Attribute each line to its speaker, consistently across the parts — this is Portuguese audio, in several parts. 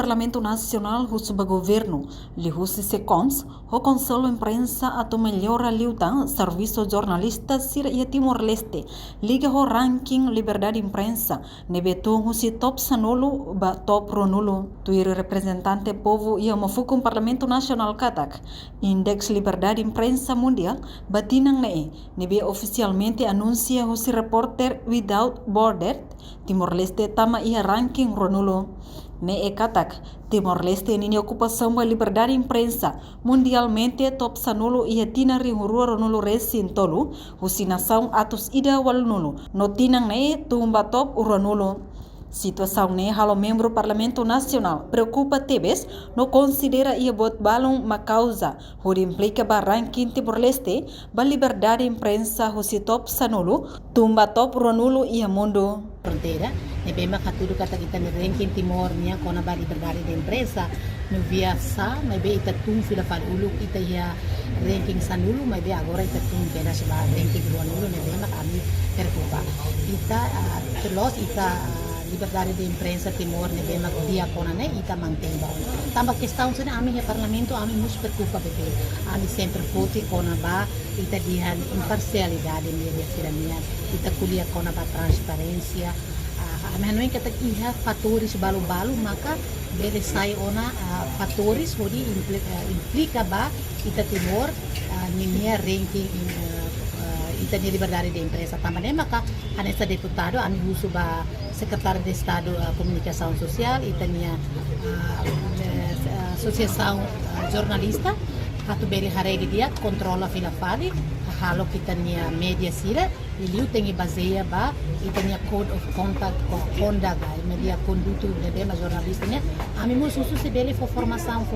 Speaker 1: Parlamento Nacional o governo lihusi secoms o Conselho Imprensa atau melhora liutan serviço jornalista sira ia Timor-Leste liga o ranking liberdade imprensa nebetung husi top sanulu ba top ronulu tuir representante povo ia mafukum Parlamento Nacional katak indeks liberdade imprensa mundial batinang nebe oficialmente anuncia husi reporter without border Timor-Leste tama ia ranking ronulu katak Timor-Leste nini ocupação da liberdade imprensa mundialmente top sanulu ia tina rihurua ronulu resin tolu husi nação atus ida walunulu no tinang tumba top uranulu. Situação halo membro Parlamento Nacional preocupa tebes no considera ia bot balong ma causa huri implica ba ranking Timor-Leste ba liberdade imprensa husi top sanulu tumba top ronulu ia mundo
Speaker 2: fronteira e bem tudo kata kita no ranking Timor nia kona ba liberdade de imprensa no viasa mas bem ita tum fila fal ulu ita ia ranking sanulu mas bem agora ita tum pena se ba ranking ronulu ne bem kami preocupa ita terus ita liberdade de imprensa Timor ne bem dia kona ne ita mantém ba tamba questão se ami he parlamento ami nos preocupa bebe ami sempre voti kona ba ita dia imparcialidade media sirania ita kuliah kona ba transparência Menui kata iha fatores balu-balu maka bele sai ona fatores hodi implica ba ita Timor ninia ranking ita ni liberdade de imprensa também maka anessa deputado ami uso ba secretário de Estado Comunicação Social ita nia associação jornalista hatu bele harei dia controla fila fali halo kita nia media sira iliu tengi baseia ba ita nia code of conduct media conduto de bema jornalista nia ami mo susu se bele formação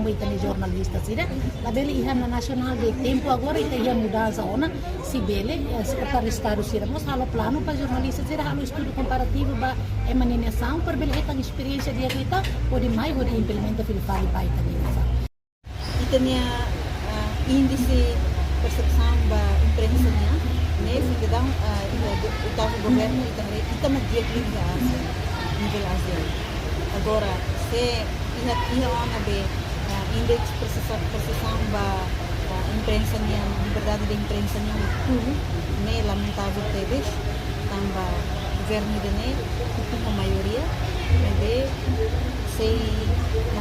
Speaker 2: ba ita nia jornalista sira la bele iha na nacional de tempo agora ita ia mudança ona si bele secretário de Estado sira mos halo plano pa jornalista sira halo estudo comparativo ba emaniação per bele ita experiência dia kita pode mai pode implementa fil fali ba ita nia índice percepção da imprensa fica dão o governo kita media clica nível Ásia agora se ia ona be indeks percepção da imprensa liberdade de imprensa tudo lamentável teves tambah governo a maioria se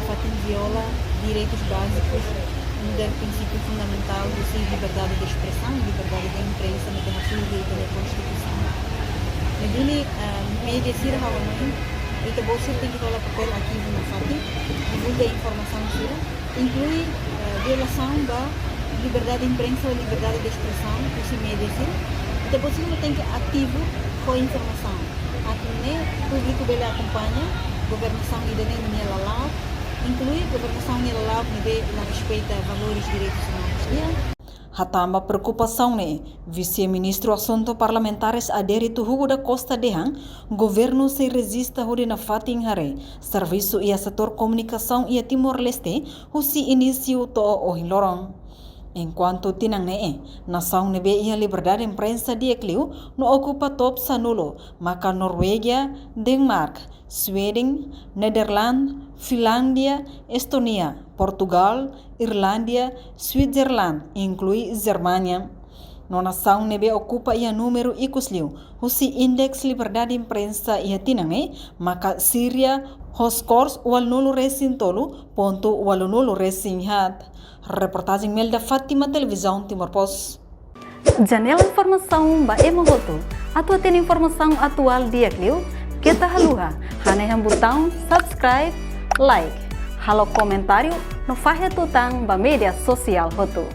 Speaker 2: fatin viola direitos básicos do princípio fundamental de liberdade de expressão, liberdade de imprensa, na direito da Constituição. Medini media sira hawa nahin, ita bosir tem que ter papel ativo na fatin, divulga informação sira, inclui violação da liberdade de imprensa ou liberdade de expressão, esse media sira, ita bosir tem que ativo com a informação. Aqui público bela acompanha, governação ida nem lalau, inclui governação nilalau que respeita valores e direitos humanos.
Speaker 1: Hatamba preocupação vice-ministro assunto parlamentares Adérito Hugo da Costa Dehang, governo se resista na fatin hare, serviço e setor comunicação e Timor-Leste, husi início to ohilorong. Enquanto tinang nação nebe ia liberdade imprensa de ecliu no ocupa top sanulo, maka Norwegia, Denmark, Sweden, Nederland, Finlândia, Estonia, Portugal, Irlândia, Switzerland, inclui Germânia. No nação nebe ocupa ia número ikusliu, husi indeks liberdade imprensa ia tinang maka Syria, Hoskors walnulu resin tolu, ponto walunulu resin hat. Reportagem Melda Fátima, Televisão Timor-Post.
Speaker 3: Janela informação ba emogoto. Atua tem informação atual dia kliu. Kita haluha. Haneham botão subscribe, like. Halo comentário no fahe tutang ba media sosial hotu.